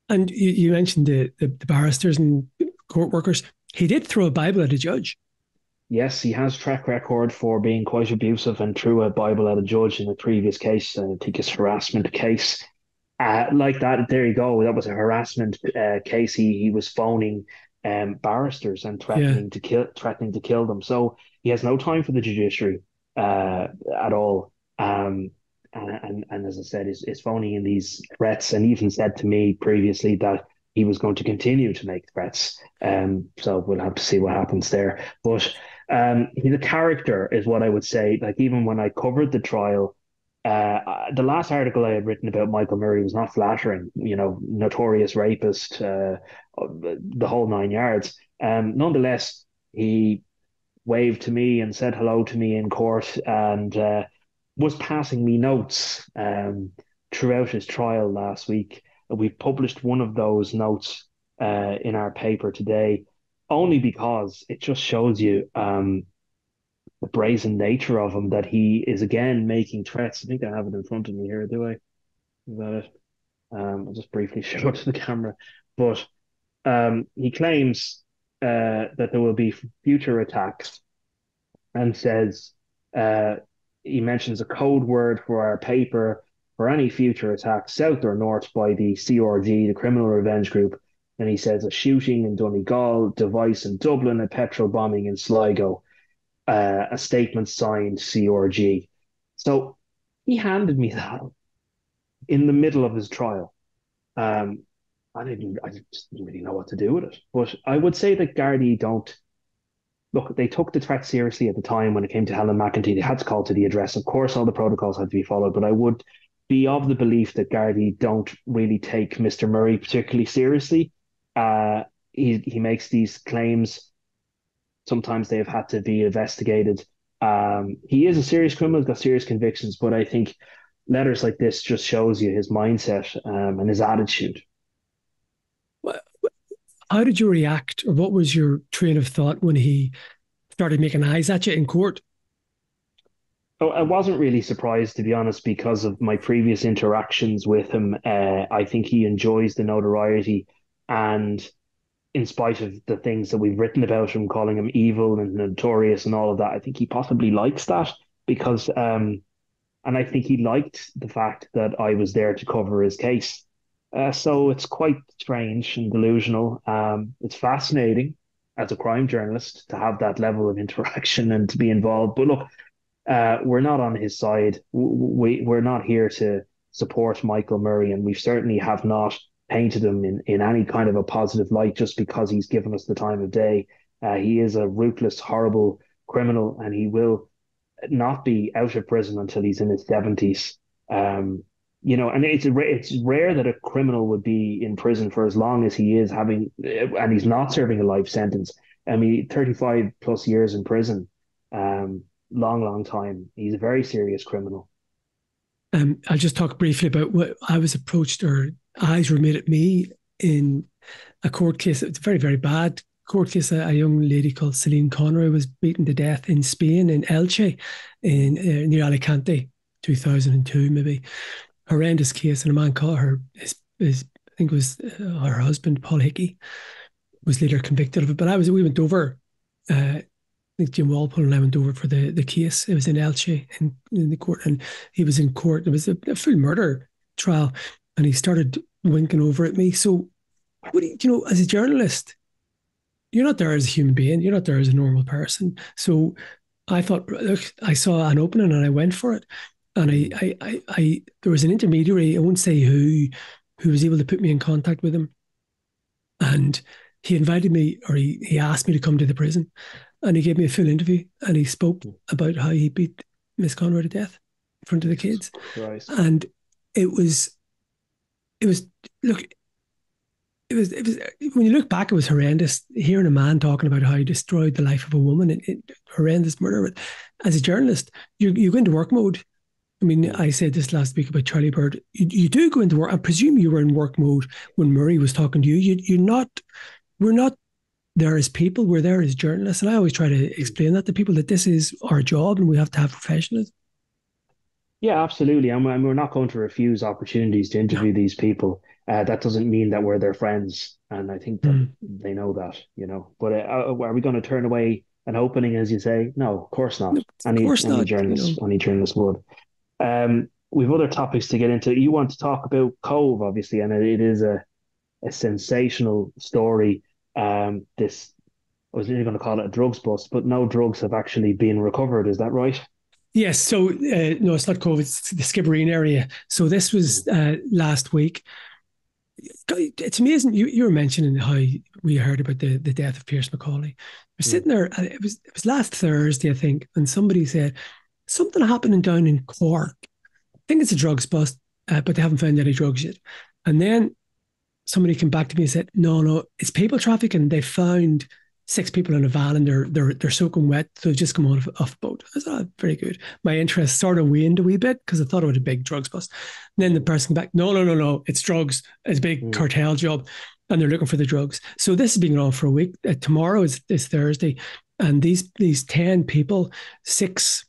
Speaker 2: and you mentioned the barristers and court workers. He did throw a Bible at a judge.
Speaker 1: Yes, he has track record for being quite abusive and threw a Bible at a judge in a previous case. I think his harassment case. Like that, there you go. That was a harassment case. He was phoning barristers and
Speaker 2: Yeah.
Speaker 1: threatening to kill them. So he has no time for the judiciary at all. And as I said, is phoning in these threats, and even said to me previously that he was going to continue to make threats. So we'll have to see what happens there. But he's a character, is what I would say. Like even when I covered the trial, The last article I had written about Michael Murray was not flattering, notorious rapist, the whole 9 yards. Nonetheless, he waved to me and said hello to me in court and was passing me notes throughout his trial last week. We published one of those notes in our paper today, only because it just shows you the brazen nature of him, that he is again making threats. I think I have it in front of me here, do I? Is that it? I'll just briefly show it to the camera. But he claims that there will be future attacks and says uh, he mentions a code word for our paper for any future attacks, south or north, by the CRG, the Criminal Revenge Group. And he says a shooting in Donegal, device in Dublin, a petrol bombing in Sligo, a statement signed CRG. So he handed me that in the middle of his trial. Um, I just didn't really know what to do with it. But I would say that Gardaí don't look. They took the threat seriously at the time when it came to Helen McEntee. They had to call to the address. Of course, all the protocols had to be followed. But I would be of the belief that Gardaí don't really take Mr. Murray particularly seriously. Uh, he makes these claims. Sometimes they've had to be investigated. He is a serious criminal, he's got serious convictions, but I think letters like this just shows you his mindset and his attitude.
Speaker 2: How did you react, or what was your train of thought when he started making eyes at you in court?
Speaker 1: Oh, I wasn't really surprised, to be honest, because of my previous interactions with him. I think he enjoys the notoriety, and in spite of the things that we've written about him, calling him evil and notorious and all of that, I think he possibly likes that because and I think he liked the fact that I was there to cover his case. So it's quite strange and delusional. It's fascinating as a crime journalist to have that level of interaction and to be involved. But look, we're not on his side. We're not here to support Michael Murray, and we certainly have not painted him in any kind of a positive light just because he's given us the time of day. He is a ruthless, horrible criminal, and he will not be out of prison until he's in his 70s. And it's rare that a criminal would be in prison for as long as he is having, and he's not serving a life sentence. I mean, 35 plus years in prison, long, long time. He's a very serious criminal.
Speaker 2: I'll just talk briefly about what I was approached, or eyes were made at me in a court case. It's a very, very bad court case. A young lady called Celine Conroy was beaten to death in Spain, in Elche, in near Alicante, 2002 maybe. Horrendous case, and a man called her, his I think it was her husband, Paul Hickey, was later convicted of it. But we went over, I think Jim Walpole and I went over for the case. It was in Elche in the court, and he was in court. It was a full murder trial, and he started winking over at me. So, as a journalist, you're not there as a human being. You're not there as a normal person. So I thought, look, I saw an opening and I went for it. And there was an intermediary, I won't say who was able to put me in contact with him. And he invited me, or he asked me to come to the prison, and he gave me a full interview, and he spoke about how he beat Miss Conroy to death in front of the kids.
Speaker 1: Christ.
Speaker 2: And it was look, it was when you look back, it was horrendous hearing a man talking about how he destroyed the life of a woman. Horrendous murder. But as a journalist, you go into work mode. I mean, I said this last week about Charlie Bird. You do go into work. I presume you were in work mode when Murray was talking to you. We're not there as people. We're there as journalists. And I always try to explain that to people, that this is our job and we have to have professionalism.
Speaker 1: Yeah, absolutely. And we're not going to refuse opportunities to interview these people. That doesn't mean that we're their friends. And I think that they know that. But are we going to turn away an opening, as you say? No, of course not. Any journalist would. We've other topics to get into. You want to talk about Cove, obviously, and it is a sensational story. This, I was really going to call it a drugs bust, but no drugs have actually been recovered. Is that right?
Speaker 2: Yes. So no, it's not Cove. It's the Skibbereen area. So this was last week. It's amazing. You were mentioning how we heard about the death of Pearse McAuley. We're sitting there, and it was last Thursday, I think, and somebody said something happening down in Cork. think it's a drugs bust, but they haven't found any drugs yet. And then somebody came back to me and said, no, it's people trafficking. They found 6 people in a van and they're soaking wet. So they've just come off a boat. I thought, very good. My interest sort of waned a wee bit because I thought it was a big drugs bust. And then the person came back, no, it's drugs. It's a big cartel job. And they're looking for the drugs. So this has been going on for a week. Tomorrow is Thursday. And these 10 people, 6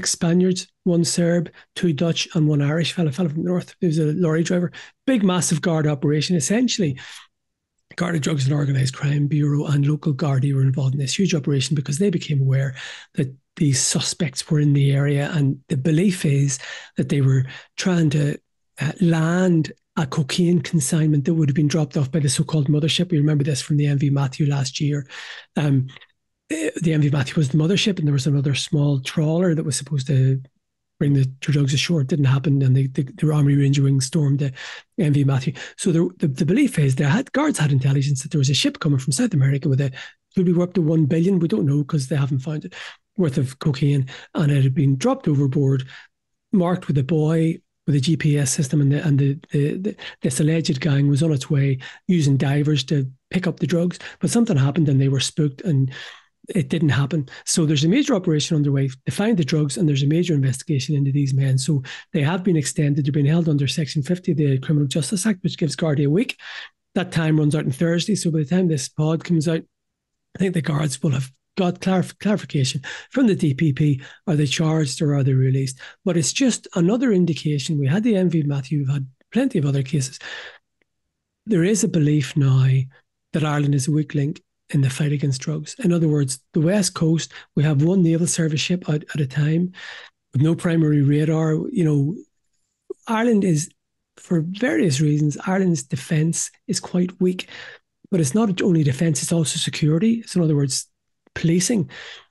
Speaker 2: Spaniards, 1 Serb, 2 Dutch, and 1 Irish fella from the north. He was a lorry driver. Big, massive Garda operation. Essentially, Garda Drugs and Organised Crime Bureau and local Garda were involved in this huge operation because they became aware that these suspects were in the area. And the belief is that they were trying to land a cocaine consignment that would have been dropped off by the so-called mothership. We remember this from the MV Matthew last year. The MV Matthew was the mothership, and there was another small trawler that was supposed to bring the drugs ashore. It didn't happen, and the Army Ranger Wing stormed the MV Matthew. So the belief is guards had intelligence that there was a ship coming from South America with could be worth up to 1 billion. We don't know because they haven't found it, worth of cocaine, and it had been dropped overboard, marked with a buoy with a GPS system, and this alleged gang was on its way using divers to pick up the drugs. But something happened, and they were spooked, and it didn't happen. So there's a major operation underway to find the drugs, and there's a major investigation into these men. So they have been extended. They're being held under Section 50 of the Criminal Justice Act, which gives Garda a week. That time runs out on Thursday. So by the time this pod comes out, I think the guards will have got clarification from the DPP. Are they charged or are they released? But it's just another indication. We had the MV Matthew, we've had plenty of other cases. There is a belief now that Ireland is a weak link in the fight against drugs. In other words, the West Coast, we have 1 naval service ship out at a time with no primary radar. Ireland is, for various reasons, Ireland's defence is quite weak. But it's not only defence, it's also security. So in other words, policing.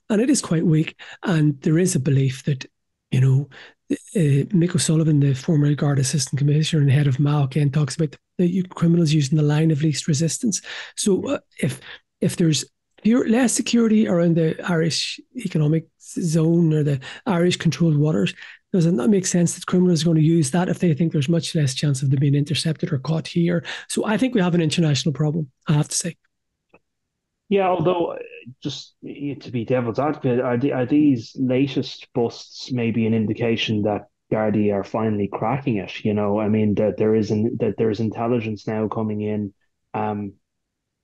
Speaker 2: And it is quite weak. And there is a belief that, Mick O'Sullivan, the former Garda Assistant Commissioner and head of MAO, again, talks about the criminals using the line of least resistance. So if there's less security around the Irish economic zone or the Irish controlled waters, does it not make sense that criminals are going to use that if they think there's much less chance of them being intercepted or caught here? So I think we have an international problem, I have to say.
Speaker 1: Yeah, although just to be devil's advocate, are these latest busts maybe an indication that Gardaí are finally cracking it? I mean that there is intelligence now coming in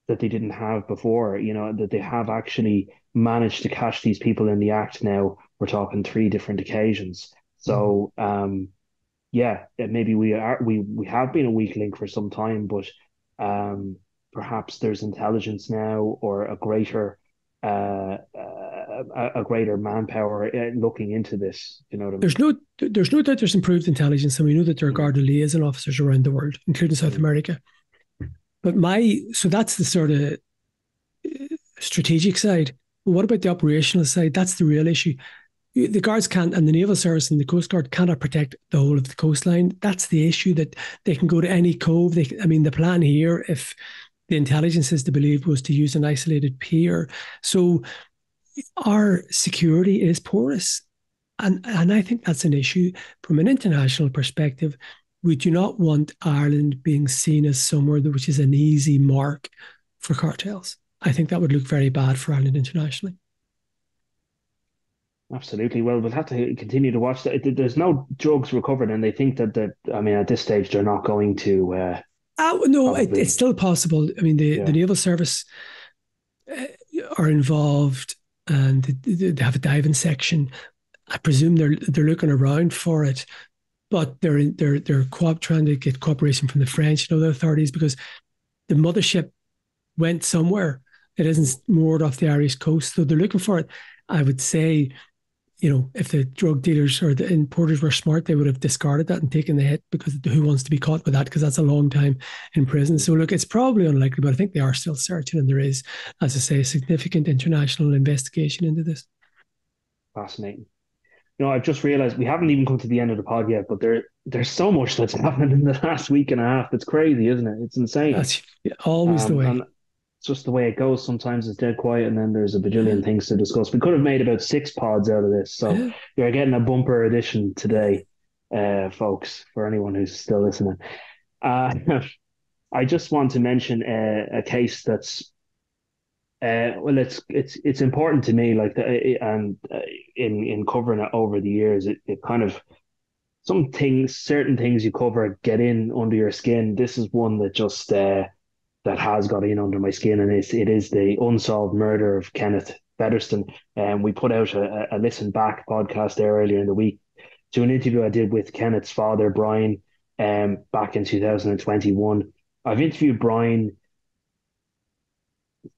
Speaker 1: that they didn't have before. That they have actually managed to catch these people in the act. Now we're talking 3 different occasions. So maybe we have been a weak link for some time, but perhaps there's intelligence now or a greater manpower looking into this. You know what I mean?
Speaker 2: There's no doubt there's improved intelligence, and we know that there are Garda liaison officers around the world, including South America. But so that's the sort of strategic side. What about the operational side? That's the real issue. The guards can't, and the Naval Service and the Coast Guard cannot protect the whole of the coastline. That's the issue, that they can go to any cove. The plan here, if the intelligence is to believe, was to use an isolated pier. So our security is porous. And I think that's an issue from an international perspective. We do not want Ireland being seen as somewhere which is an easy mark for cartels. I think that would look very bad for Ireland internationally.
Speaker 1: Absolutely. Well, we'll have to continue to watch that. There's no drugs recovered, and they think that at this stage they're not going to.
Speaker 2: No, it's still possible. I mean, the Naval Service are involved, and they have a diving section. I presume they're looking around for it, but they're trying to get cooperation from the French and other authorities, because the mothership went somewhere. It isn't moored off the Irish coast, so they're looking for it. I would say, if the drug dealers or the importers were smart, they would have discarded that and taken the hit, because who wants to be caught with that? Because that's a long time in prison. So look, it's probably unlikely, but I think they are still searching, and there is, as I say, a significant international investigation into this.
Speaker 1: Fascinating. I've just realized we haven't even come to the end of the pod yet, but there's so much that's happened in the last week and a half. It's crazy, isn't it? It's insane.
Speaker 2: That's always the way.
Speaker 1: And it's just the way it goes. Sometimes it's dead quiet, and then there's a bajillion things to discuss. We could have made about 6 pods out of this, so you're getting a bumper edition today. folks, for anyone who's still listening. Uh, I just want to mention a case that's well, it's important to me, like and in covering it over the years, it kind of some things, certain things you cover get in under your skin. This is one that just that has got in under my skin, and it is the unsolved murder of Kenneth Fetherston. And we put out a listen back podcast there earlier in the week to an interview I did with Kenneth's father, Brian, back in 2021. I've interviewed Brian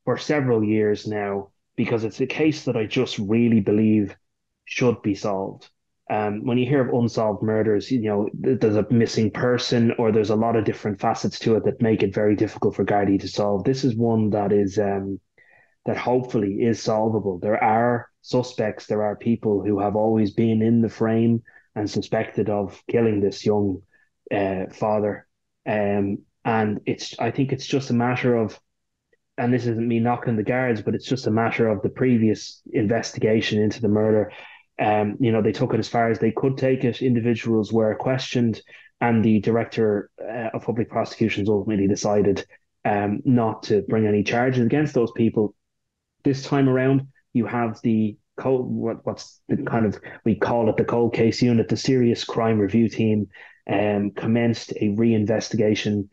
Speaker 1: for several years now because it's a case that I just really believe should be solved. When you hear of unsolved murders, there's a missing person or there's a lot of different facets to it that make it very difficult for Gardaí to solve. This is one that is that hopefully is solvable. There are suspects, there are people who have always been in the frame and suspected of killing this young father. And I think it's just a matter of, and this isn't me knocking the guards, but it's just a matter of the previous investigation into the murder. They took it as far as they could take it. Individuals were questioned, and the director of public prosecutions ultimately decided not to bring any charges against those people. This time around, you have the cold, what's the kind of, we call it the cold case unit, the serious crime review team, commenced a new investigation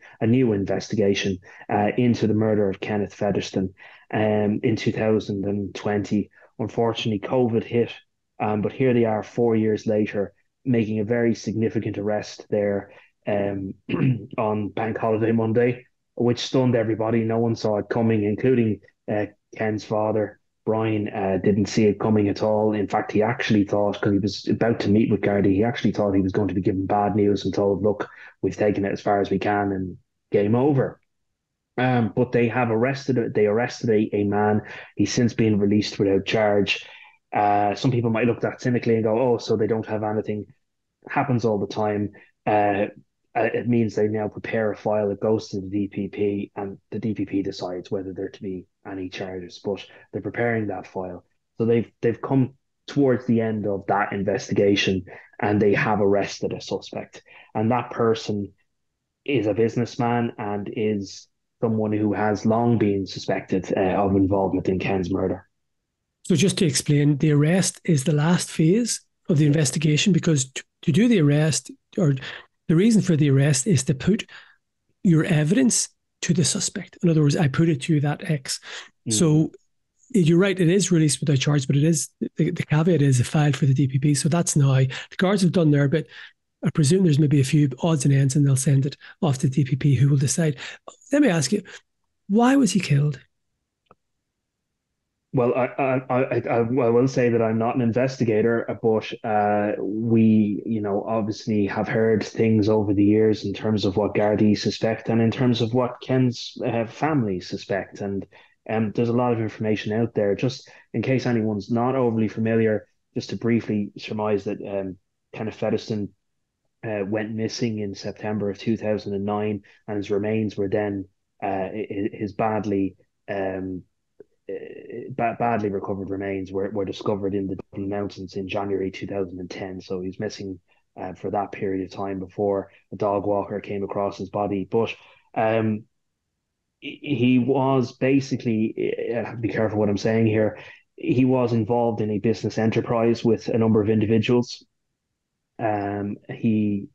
Speaker 1: into the murder of Kenneth Fetherston in 2020. Unfortunately, COVID hit, but here they are 4 years later, making a very significant arrest there on Bank Holiday Monday, which stunned everybody. No one saw it coming, including Ken's father. Brian didn't see it coming at all. In fact, he actually thought, because he was about to meet with Garda, he actually thought he was going to be given bad news and told, look, we've taken it as far as we can and game over. But they arrested a man. He's since been released without charge. Some people might look at that cynically and go, oh, so they don't have anything. Happens all the time. Uh, it means they now prepare a file that goes to the DPP, and the DPP decides whether there to be any charges. But they're preparing that file, so they've come towards the end of that investigation, and they have arrested a suspect, and that person is a businessman and is someone who has long been suspected of involvement in Ken's murder.
Speaker 2: So just to explain, the arrest is the last phase of the investigation, because to do the arrest, or the reason for the arrest, is to put your evidence to the suspect. In other words, I put it to that X. So you're right, it is released without charge, but it is, the caveat is a file for the DPP. So that's now, the guards have done their bit. I presume there's maybe a few odds and ends, and they'll send it off to the DPP, who will decide. Let me ask you, why was he killed?
Speaker 1: Well, I will say that I'm not an investigator, but we, obviously have heard things over the years in terms of what Gardaí suspect and in terms of what Ken's family suspect. And there's a lot of information out there. Just in case anyone's not overly familiar, just to briefly surmise that Kenneth Fetherston went missing in September of 2009, and his remains were then his badly recovered remains were discovered in the Dublin Mountains in January 2010. So he's missing for that period of time before a dog walker came across his body. But he was basically, I have to be careful what I'm saying here, he was involved in a business enterprise with a number of individuals. He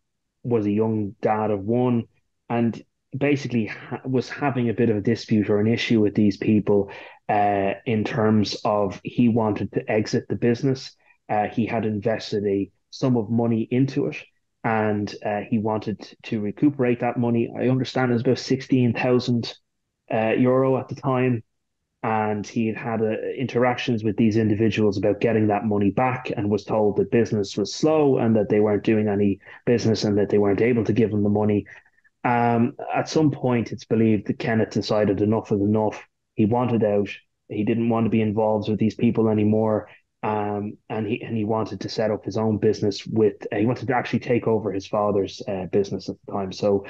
Speaker 1: was a young dad of one, and basically was having a bit of a dispute or an issue with these people in terms of he wanted to exit the business. He had invested a sum of money into it, and he wanted to recuperate that money. I understand it was about 16,000 euro at the time, and he had had interactions with these individuals about getting that money back, and was told that business was slow and that they weren't doing any business and that they weren't able to give him the money. At some point, it's believed that Kenneth decided enough is enough. He wanted out. He didn't want to be involved with these people anymore. And he wanted to set up his own business he wanted to actually take over his father's business at the time. So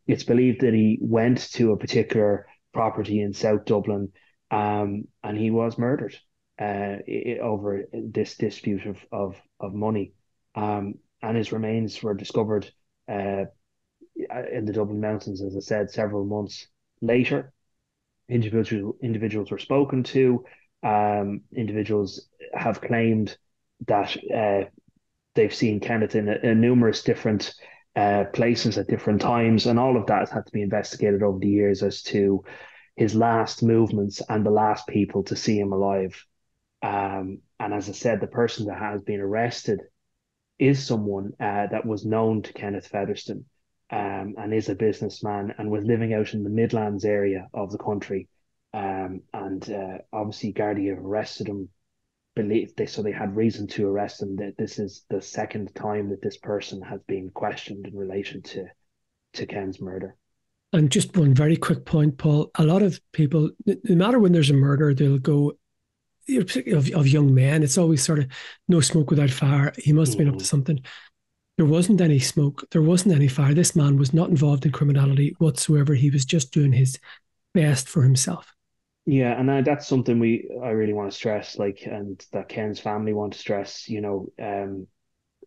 Speaker 1: it's believed that he went to a particular property in South Dublin, and he was murdered over this dispute of money. and his remains were discovered uh, in the Dublin Mountains, as I said, several months later. Individuals were spoken to. Individuals have claimed that they've seen Kenneth in numerous different places at different times, and all of that has had to be investigated over the years as to his last movements and the last people to see him alive. And as I said, the person that has been arrested is someone that was known to Kenneth Fetherston, and is a businessman and was living out in the Midlands area of the country. And obviously, Garda have arrested him. So they had reason to arrest him. That this is the second time that this person has been questioned in relation to Ken's murder.
Speaker 2: And just one very quick point, Paul. A lot of people, no matter when there's a murder, they'll go, of young men, it's always sort of no smoke without fire. He must have been up to something. There wasn't any smoke. There wasn't any fire. This man was not involved in criminality whatsoever. He was just doing his best for himself.
Speaker 1: Yeah, and that's something I really want to stress, like, and that Ken's family want to stress.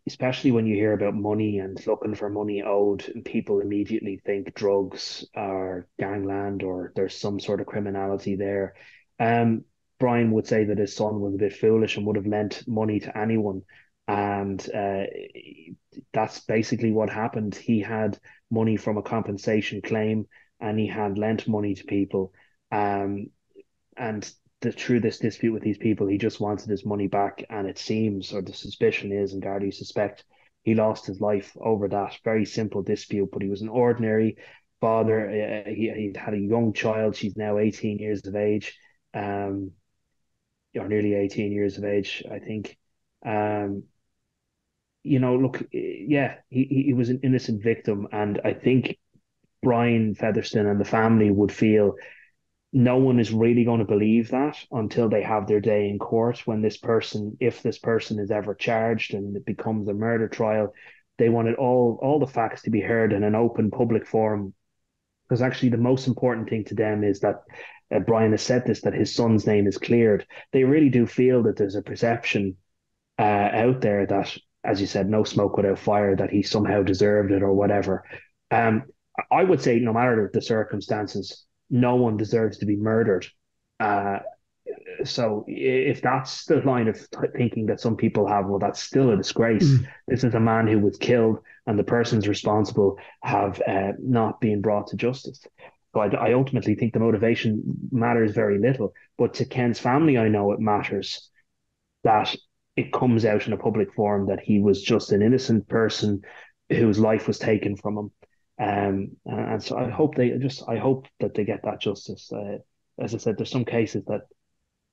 Speaker 1: Especially when you hear about money and looking for money owed, and people immediately think drugs or gangland or there's some sort of criminality there. Um, Brian would say that his son was a bit foolish and would have lent money to anyone. And that's basically what happened. He had money from a compensation claim and he had lent money to people. Um, and through this dispute with these people, he just wanted his money back. And it seems, or the suspicion is, and Gardaí suspect, he lost his life over that very simple dispute. But he was an ordinary father. He had a young child. She's now 18 years of age, or nearly 18 years of age, I think. Um, Look, yeah, he was an innocent victim. And I think Brian Fetherston and the family would feel no one is really going to believe that until they have their day in court when if this person is ever charged and it becomes a murder trial. They wanted all the facts to be heard in an open public forum, because actually the most important thing to them is that Brian has said this, that his son's name is cleared. They really do feel that there's a perception out there that, as you said, no smoke without fire, that he somehow deserved it or whatever. Um, I would say no matter the circumstances, no one deserves to be murdered. Uh, so if that's the line of thinking that some people have, well, that's still a disgrace. This is a man who was killed, and the persons responsible have not been brought to justice. So I ultimately think the motivation matters very little. But to Ken's family, I know it matters that it comes out in a public forum that he was just an innocent person whose life was taken from him. And so I hope that they get that justice. As I said, there's some cases that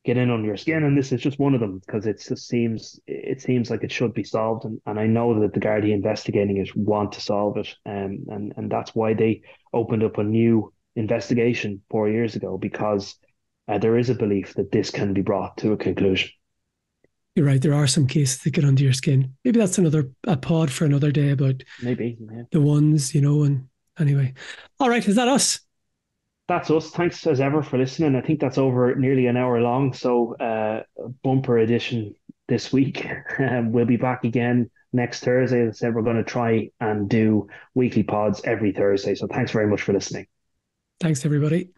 Speaker 1: get in on your skin, and this is just one of them because it seems like it should be solved, and I know that the Gardaí investigating it want to solve it, and that's why they opened up a new investigation 4 years ago, because there is a belief that this can be brought to a conclusion.
Speaker 2: You're right. There are some cases that get under your skin. Maybe that's a pod for another day about
Speaker 1: Maybe, yeah.
Speaker 2: the ones, and anyway. All right. Is that us?
Speaker 1: That's us. Thanks as ever for listening. I think that's over nearly an hour long. So bumper edition this week. We'll be back again next Thursday. As I said, we're going to try and do weekly pods every Thursday. So thanks very much for listening.
Speaker 2: Thanks, everybody.